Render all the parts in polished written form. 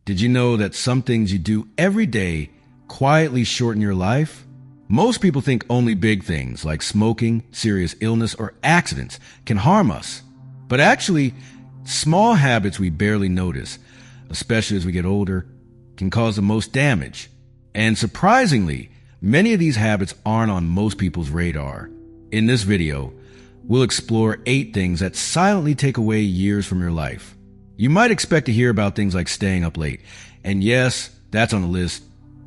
Did you know that some things you do every day quietly shorten your life? Most people think only big things like smoking, serious illness, or accidents can harm us. But actually, small habits we barely notice, especially as we get older, can cause the most damage. And surprisingly, many of these habits aren't on most people's radar. In this video, we'll explore 8 things that silently take away years from your life. You might expect to hear about things like staying up late. And yes, that's on the list,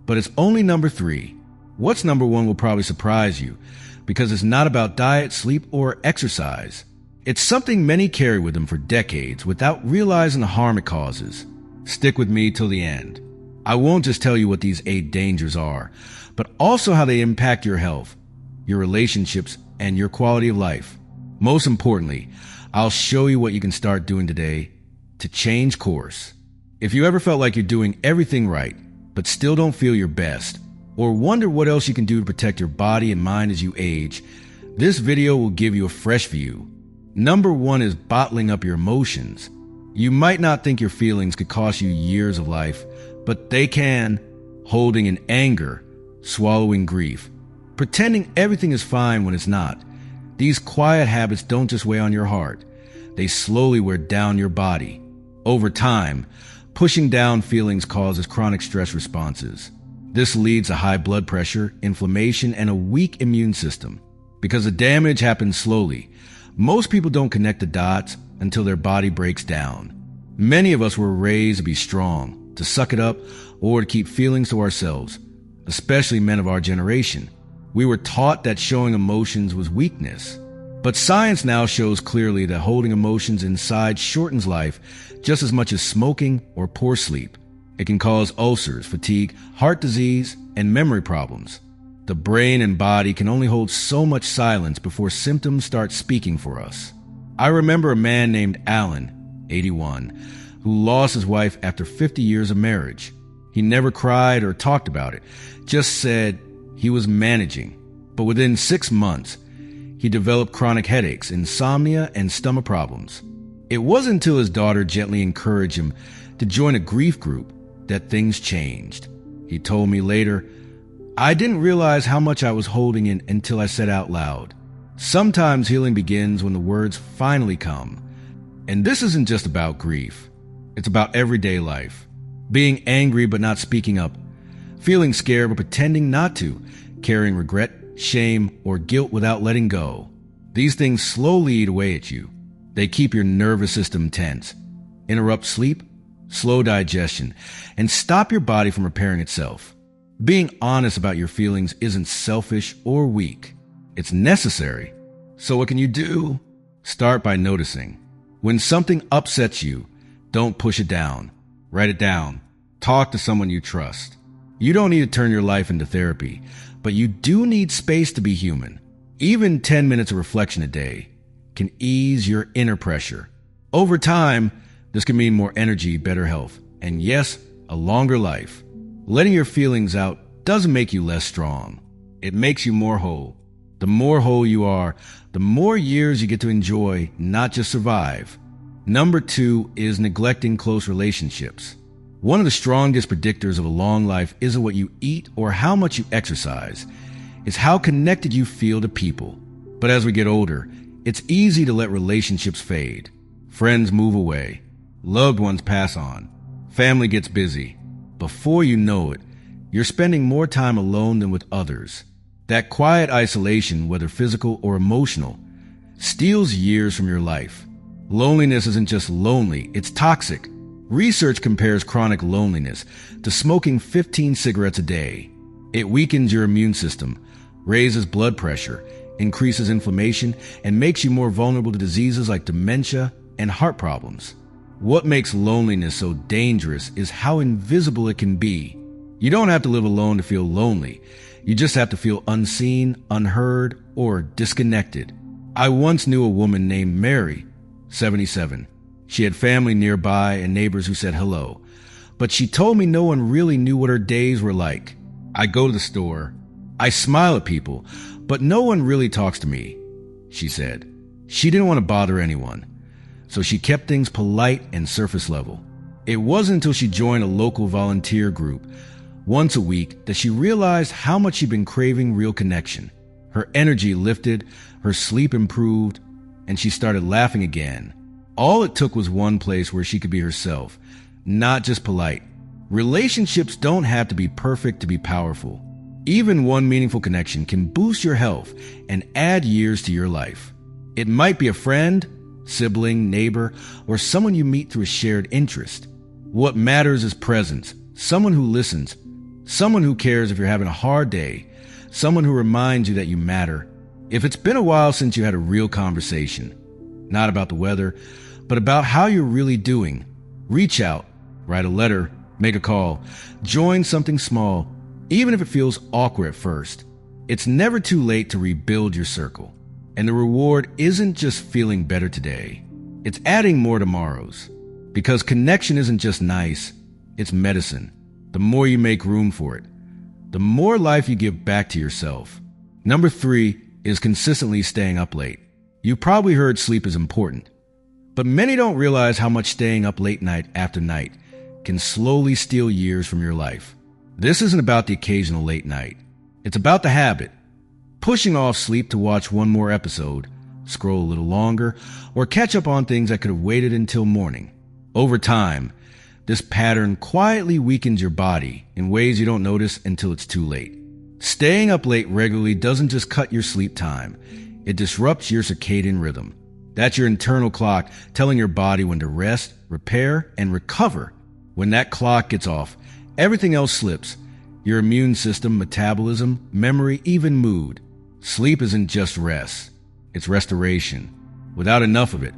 but it's only number 3. What's number 1 will probably surprise you, because it's not about diet, sleep, or exercise. It's something many carry with them for decades without realizing the harm it causes. Stick with me till the end. I won't just tell you what these 8 dangers are, but also how they impact your health, your relationships, and your quality of life. Most importantly, I'll show you what you can start doing today to change course. If you ever felt like you're doing everything right, but still don't feel your best, or wonder what else you can do to protect your body and mind as you age, this video will give you a fresh view. Number 1 is bottling up your emotions. You might not think your feelings could cost you years of life, but they can. Holding in anger, swallowing grief, pretending everything is fine when it's not. These quiet habits don't just weigh on your heart. They slowly wear down your body. Over time, pushing down feelings causes chronic stress responses. This leads to high blood pressure, inflammation, and a weak immune system. Because the damage happens slowly, most people don't connect the dots until their body breaks down. Many of us were raised to be strong, to suck it up, or to keep feelings to ourselves, especially men of our generation. We were taught that showing emotions was weakness. But science now shows clearly that holding emotions inside shortens life just as much as smoking or poor sleep. It can cause ulcers, fatigue, heart disease, and memory problems. The brain and body can only hold so much silence before symptoms start speaking for us. I remember a man named Alan, 81, who lost his wife after 50 years of marriage. He never cried or talked about it, just said he was managing. But within 6 months, he developed chronic headaches, insomnia, and stomach problems. It wasn't until his daughter gently encouraged him to join a grief group that things changed. He told me later, "I didn't realize how much I was holding in until I said out loud." Sometimes healing begins when the words finally come. And this isn't just about grief. It's about everyday life. Being angry but not speaking up. Feeling scared but pretending not to. Carrying regret, shame, or guilt without letting go. These things slowly eat away at you. They keep your nervous system tense, interrupt sleep, slow digestion, and stop your body from repairing itself. Being honest about your feelings isn't selfish or weak. It's necessary. So what can you do? Start by noticing. When something upsets you, don't push it down. Write it down. Talk to someone you trust. You don't need to turn your life into therapy, but you do need space to be human. Even 10 minutes of reflection a day can ease your inner pressure. Over time, this can mean more energy, better health, and yes, a longer life. Letting your feelings out doesn't make you less strong. It makes you more whole. The more whole you are, the more years you get to enjoy, not just survive. Number 2 is neglecting close relationships. One of the strongest predictors of a long life isn't what you eat or how much you exercise. It's how connected you feel to people. But as we get older, it's easy to let relationships fade. Friends move away. Loved ones pass on. Family gets busy. Before you know it, you're spending more time alone than with others. That quiet isolation, whether physical or emotional, steals years from your life. Loneliness isn't just lonely, it's toxic. Research compares chronic loneliness to smoking 15 cigarettes a day. It weakens your immune system, raises blood pressure, increases inflammation, and makes you more vulnerable to diseases like dementia and heart problems. What makes loneliness so dangerous is how invisible it can be. You don't have to live alone to feel lonely. You just have to feel unseen, unheard, or disconnected. I once knew a woman named Mary, 77. She had family nearby and neighbors who said hello, but she told me no one really knew what her days were like. I go to the store. I smile at people, but no one really talks to me, she said. She didn't want to bother anyone, so she kept things polite and surface level. It wasn't until she joined a local volunteer group once a week that she realized how much she'd been craving real connection. Her energy lifted, her sleep improved, and she started laughing again. All it took was one place where she could be herself, not just polite. Relationships don't have to be perfect to be powerful. Even one meaningful connection can boost your health and add years to your life. It might be a friend, sibling, neighbor, or someone you meet through a shared interest. What matters is presence, someone who listens, someone who cares if you're having a hard day, someone who reminds you that you matter. If it's been a while since you had a real conversation, not about the weather, but about how you're really doing, reach out, write a letter, make a call, join something small, even if it feels awkward at first. It's never too late to rebuild your circle. And the reward isn't just feeling better today. It's adding more tomorrows. Because connection isn't just nice, it's medicine. The more you make room for it, the more life you give back to yourself. Number 3 is consistently staying up late. You probably heard sleep is important, but many don't realize how much staying up late night after night can slowly steal years from your life. This isn't about the occasional late night. It's about the habit. Pushing off sleep to watch one more episode, scroll a little longer, or catch up on things that could have waited until morning. Over time, this pattern quietly weakens your body in ways you don't notice until it's too late. Staying up late regularly doesn't just cut your sleep time. It disrupts your circadian rhythm. That's your internal clock telling your body when to rest, repair, and recover. When that clock gets off, everything else slips. Your immune system, metabolism, memory, even mood. Sleep isn't just rest. It's restoration. Without enough of it,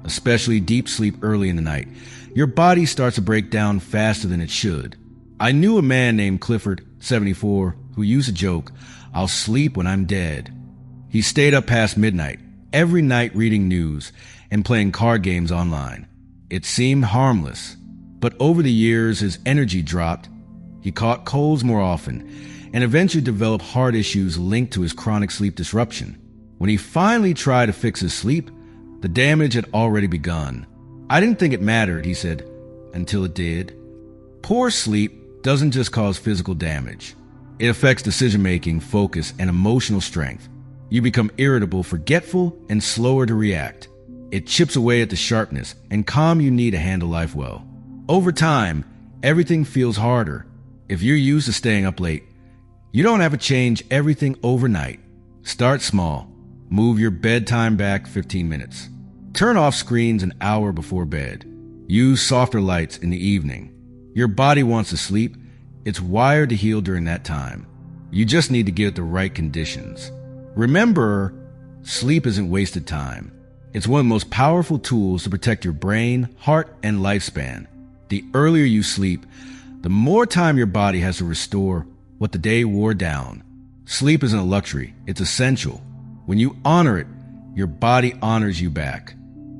especially deep sleep early in the night, your body starts to break down faster than it should. I knew a man named Clifford, 74, who used to joke, "I'll sleep when I'm dead." He stayed up past midnight, every night reading news and playing card games online. It seemed harmless, but over the years his energy dropped. He caught colds more often and eventually developed heart issues linked to his chronic sleep disruption. When he finally tried to fix his sleep, the damage had already begun. "I didn't think it mattered," he said, "until it did." Poor sleep doesn't just cause physical damage. It affects decision-making, focus, and emotional strength. You become irritable, forgetful, and slower to react. It chips away at the sharpness and calm you need to handle life well. Over time, everything feels harder. If you're used to staying up late, you don't have to change everything overnight. Start small. Move your bedtime back 15 minutes. Turn off screens an hour before bed. Use softer lights in the evening. Your body wants to sleep. It's wired to heal during that time. You just need to give it the right conditions. Remember, sleep isn't wasted time. It's one of the most powerful tools to protect your brain, heart, and lifespan. The earlier you sleep, the more time your body has to restore what the day wore down. Sleep isn't a luxury, it's essential. When you honor it, your body honors you back.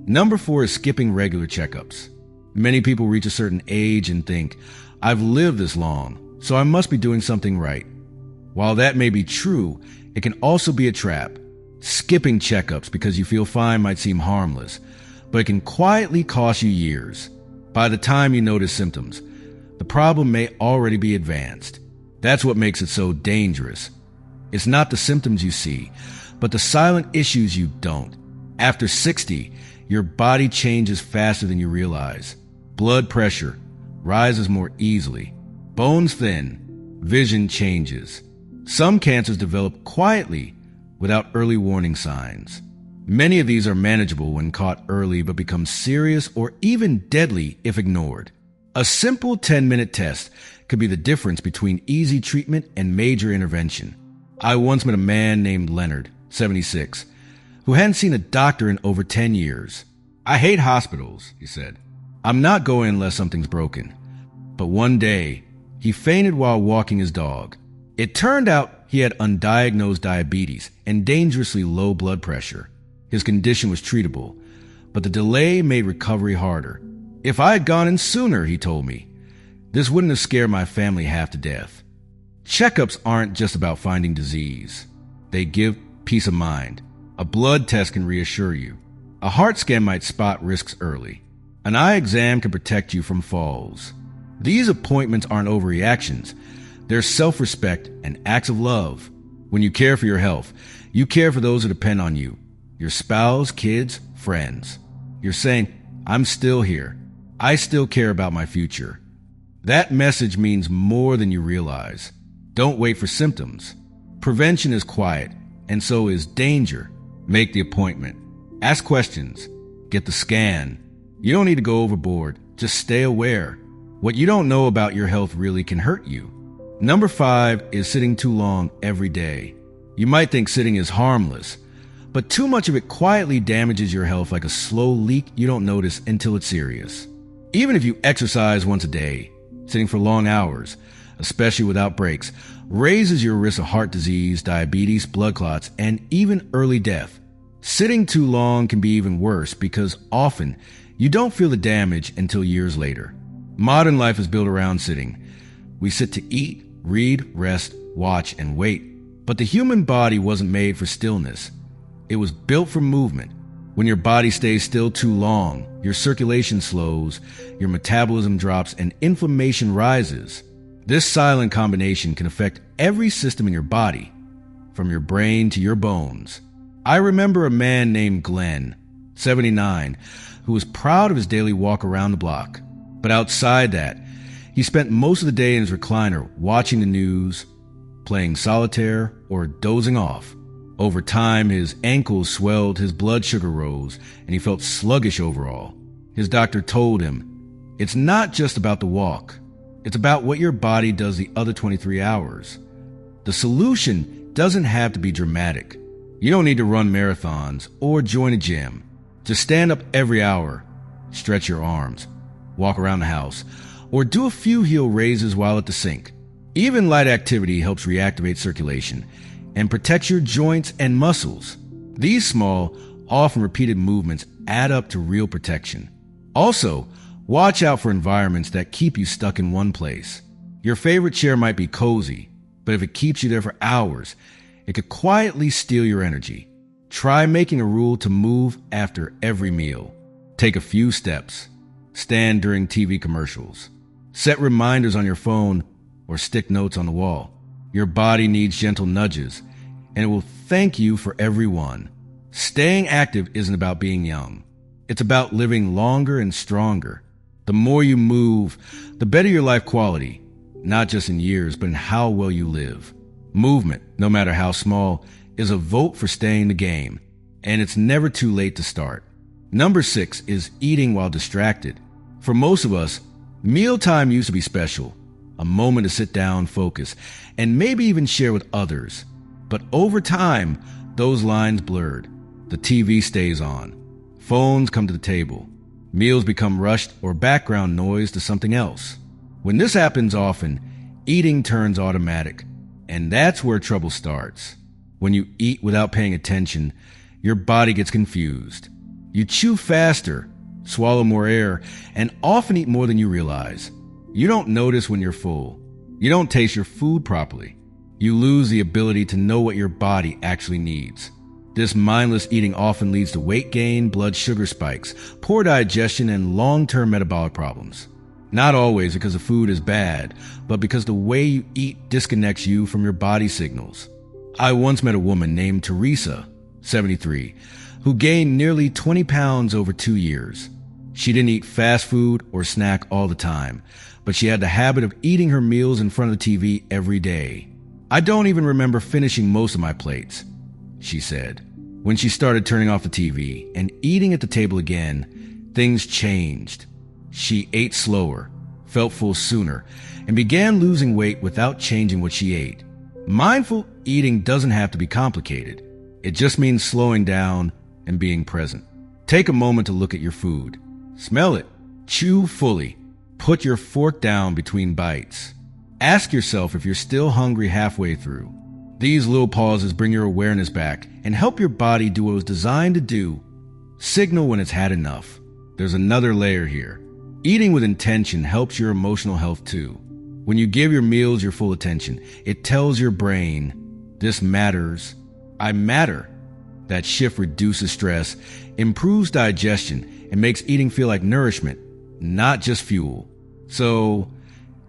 Number 4 is skipping regular checkups. Many people reach a certain age and think, "I've lived this long, so I must be doing something right." While that may be true, it can also be a trap. Skipping checkups because you feel fine might seem harmless, but it can quietly cost you years. By the time you notice symptoms, the problem may already be advanced. That's what makes it so dangerous. It's not the symptoms you see, but the silent issues you don't. After 60, your body changes faster than you realize. Blood pressure rises more easily. Bones thin. Vision changes. Some cancers develop quietly without early warning signs. Many of these are manageable when caught early but become serious or even deadly if ignored. A simple 10-minute test could be the difference between easy treatment and major intervention. I once met a man named Leonard, 76, who hadn't seen a doctor in over 10 years. "I hate hospitals," he said. "I'm not going unless something's broken." But one day, he fainted while walking his dog. It turned out he had undiagnosed diabetes and dangerously low blood pressure. His condition was treatable, but the delay made recovery harder. "If I had gone in sooner," he told me, "this wouldn't have scared my family half to death." Checkups aren't just about finding disease. They give peace of mind. A blood test can reassure you. A heart scan might spot risks early. An eye exam can protect you from falls. These appointments aren't overreactions. They're self-respect and acts of love. When you care for your health, you care for those who depend on you, your spouse, kids, friends. You're saying, I'm still here. I still care about my future. That message means more than you realize. Don't wait for symptoms. Prevention is quiet, and so is danger. Make the appointment. Ask questions. Get the scan. You don't need to go overboard. Just stay aware. What you don't know about your health really can hurt you. Number 5 is sitting too long every day. You might think sitting is harmless, but too much of it quietly damages your health like a slow leak you don't notice until it's serious. Even if you exercise once a day, sitting for long hours, especially without breaks, raises your risk of heart disease, diabetes, blood clots, and even early death. Sitting too long can be even worse because often you don't feel the damage until years later. Modern life is built around sitting. We sit to eat, read, rest, watch, and wait. But the human body wasn't made for stillness. It was built for movement. When your body stays still too long, your circulation slows, your metabolism drops, and inflammation rises. This silent combination can affect every system in your body, from your brain to your bones. I remember a man named Glenn, 79, who was proud of his daily walk around the block. But outside that, he spent most of the day in his recliner watching the news, playing solitaire, or dozing off. Over time, his ankles swelled, his blood sugar rose, and he felt sluggish overall. His doctor told him, it's not just about the walk. It's about what your body does the other 23 hours. The solution doesn't have to be dramatic. You don't need to run marathons or join a gym. Just stand up every hour, stretch your arms, walk around the house, or do a few heel raises while at the sink. Even light activity helps reactivate circulation and protects your joints and muscles. These small, often repeated movements add up to real protection. Also, watch out for environments that keep you stuck in one place. Your favorite chair might be cozy, but if it keeps you there for hours, it could quietly steal your energy. Try making a rule to move after every meal. Take a few steps. Stand during TV commercials. Set reminders on your phone or stick notes on the wall. Your body needs gentle nudges, and it will thank you for every one. Staying active isn't about being young. It's about living longer and stronger. The more you move, the better your life quality, not just in years, but in how well you live. Movement, no matter how small, is a vote for staying the game, and it's never too late to start. Number 6 is eating while distracted. For most of us, mealtime used to be special, a moment to sit down, focus, and maybe even share with others. But over time, those lines blurred. The TV stays on. Phones come to the table. Meals become rushed or background noise to something else. When this happens often, eating turns automatic, and that's where trouble starts. When you eat without paying attention, your body gets confused. You chew faster, swallow more air, and often eat more than you realize. You don't notice when you're full. You don't taste your food properly. You lose the ability to know what your body actually needs. This mindless eating often leads to weight gain, blood sugar spikes, poor digestion, and long-term metabolic problems. Not always because the food is bad, but because the way you eat disconnects you from your body signals. I once met a woman named Teresa, 73, who gained nearly 20 pounds over 2 years. She didn't eat fast food or snack all the time, but she had the habit of eating her meals in front of the TV every day. I don't even remember finishing most of my plates, she said. When she started turning off the TV and eating at the table again, things changed. She ate slower, felt full sooner, and began losing weight without changing what she ate. Mindful eating doesn't have to be complicated. It just means slowing down and being present. Take a moment to look at your food. Smell it. Chew fully. Put your fork down between bites. Ask yourself if you're still hungry halfway through. These little pauses bring your awareness back and help your body do what it was designed to do. Signal when it's had enough. There's another layer here. Eating with intention helps your emotional health too. When you give your meals your full attention, it tells your brain, this matters, I matter. That shift reduces stress, improves digestion, and makes eating feel like nourishment, not just fuel. So,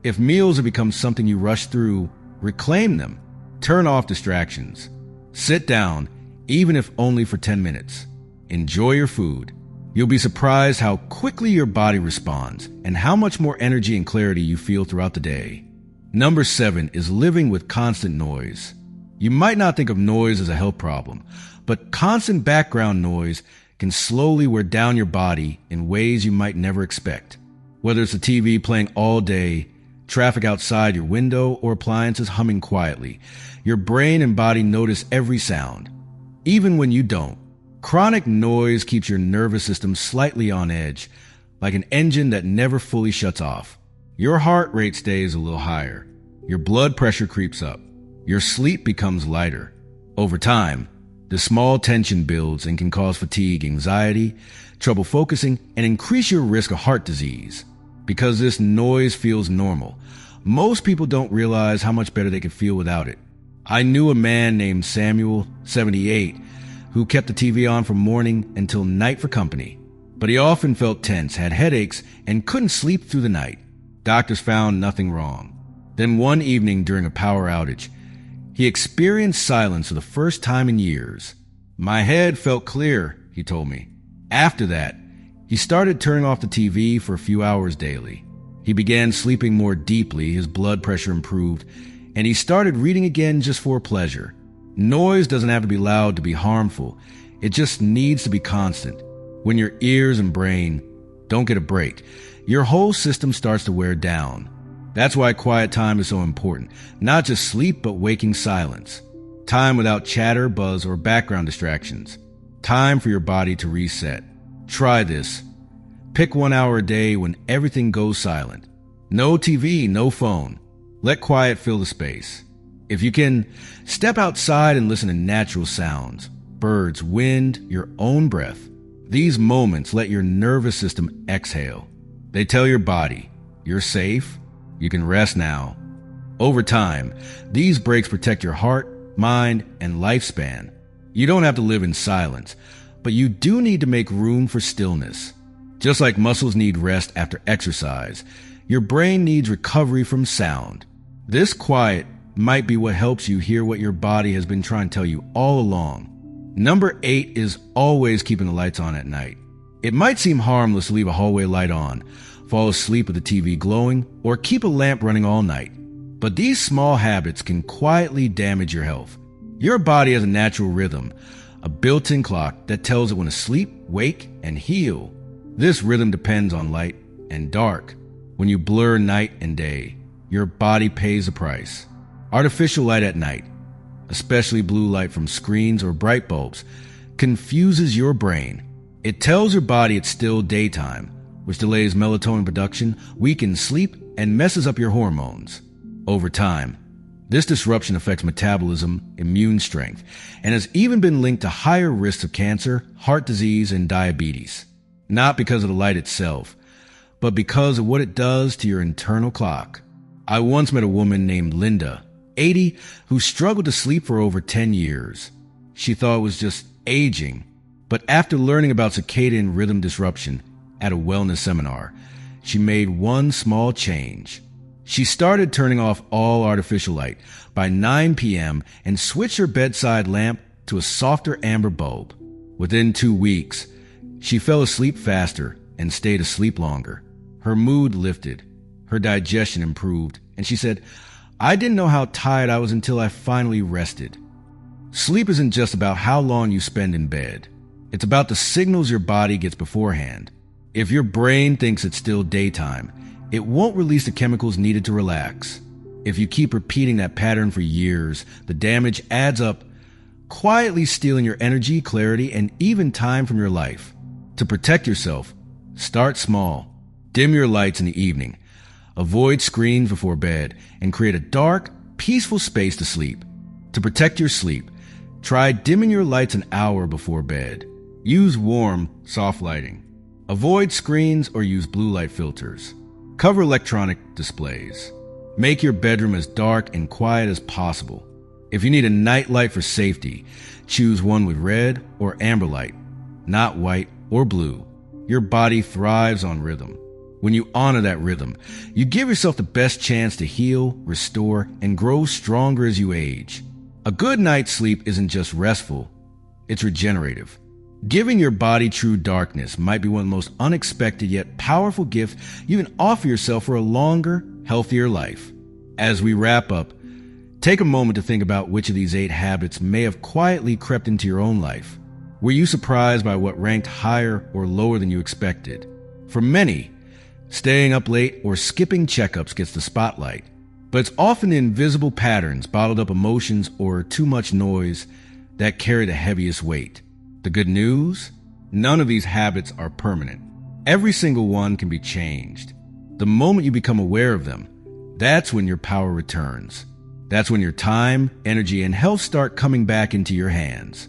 if meals have become something you rush through, reclaim them. Turn off distractions. Sit down, even if only for 10 minutes. Enjoy your food. You'll be surprised how quickly your body responds and how much more energy and clarity you feel throughout the day. Number 7 is living with constant noise. You might not think of noise as a health problem, but constant background noise can slowly wear down your body in ways you might never expect. Whether it's the TV playing all day, traffic outside your window, or appliances humming quietly, your brain and body notice every sound, even when you don't. Chronic noise keeps your nervous system slightly on edge, like an engine that never fully shuts off. Your heart rate stays a little higher. Your blood pressure creeps up. Your sleep becomes lighter. Over time, the small tension builds and can cause fatigue, anxiety, trouble focusing, and increase your risk of heart disease. Because this noise feels normal, most people don't realize how much better they could feel without it. I knew a man named Samuel, 78, who kept the TV on from morning until night for company. But he often felt tense, had headaches, and couldn't sleep through the night. Doctors found nothing wrong. Then one evening during a power outage, he experienced silence for the first time in years. "My head felt clear," he told me. After that, he started turning off the TV for a few hours daily. He began sleeping more deeply, his blood pressure improved, and he started reading again just for pleasure. Noise doesn't have to be loud to be harmful. It just needs to be constant. When your ears and brain don't get a break, your whole system starts to wear down. That's why quiet time is so important. Not just sleep, but waking silence. Time without chatter, buzz, or background distractions. Time for your body to reset. Try this. Pick 1 hour a day when everything goes silent. No TV, no phone. Let quiet fill the space. If you can, step outside and listen to natural sounds. Birds, wind, your own breath. These moments let your nervous system exhale. They tell your body, you're safe, you can rest now. Over time, these breaks protect your heart, mind, and lifespan. You don't have to live in silence, but you do need to make room for stillness. Just like muscles need rest after exercise, your brain needs recovery from sound. This quiet might be what helps you hear what your body has been trying to tell you all along. Number 8 is always keeping the lights on at night. It might seem harmless to leave a hallway light on, fall asleep with the TV glowing, or keep a lamp running all night. But these small habits can quietly damage your health. Your body has a natural rhythm, a built-in clock that tells it when to sleep, wake, and heal. This rhythm depends on light and dark. When you blur night and day, your body pays the price. Artificial light at night, especially blue light from screens or bright bulbs, confuses your brain. It tells your body it's still daytime, which delays melatonin production, weakens sleep, and messes up your hormones. Over time, this disruption affects metabolism, immune strength, and has even been linked to higher risks of cancer, heart disease, and diabetes. Not because of the light itself, but because of what it does to your internal clock. I once met a woman named Linda, 80, who struggled to sleep for over 10 years. She thought it was just aging, but after learning about circadian rhythm disruption at a wellness seminar, she made one small change. She started turning off all artificial light by 9 p.m. and switched her bedside lamp to a softer amber bulb. Within 2 weeks, she fell asleep faster and stayed asleep longer. Her mood lifted, her digestion improved, and she said, "I didn't know how tired I was until I finally rested." Sleep isn't just about how long you spend in bed. It's about the signals your body gets beforehand. If your brain thinks it's still daytime, it won't release the chemicals needed to relax. If you keep repeating that pattern for years, the damage adds up, quietly stealing your energy, clarity, and even time from your life. To protect yourself, start small. Dim your lights in the evening. Avoid screens before bed and create a dark, peaceful space to sleep. To protect your sleep, try dimming your lights an hour before bed. Use warm, soft lighting. Avoid screens or use blue light filters. Cover electronic displays. Make your bedroom as dark and quiet as possible. If you need a night light for safety, choose one with red or amber light, not white or blue. Your body thrives on rhythm. When you honor that rhythm, you give yourself the best chance to heal, restore, and grow stronger as you age. A good night's sleep isn't just restful, it's regenerative. Giving your body true darkness might be one of the most unexpected yet powerful gifts you can offer yourself for a longer, healthier life. As we wrap up, take a moment to think about which of these 8 habits may have quietly crept into your own life. Were you surprised by what ranked higher or lower than you expected? For many, staying up late or skipping checkups gets the spotlight, but it's often the invisible patterns, bottled up emotions, or too much noise that carry the heaviest weight. The good news? None of these habits are permanent. Every single one can be changed. The moment you become aware of them, that's when your power returns. That's when your time, energy, and health start coming back into your hands.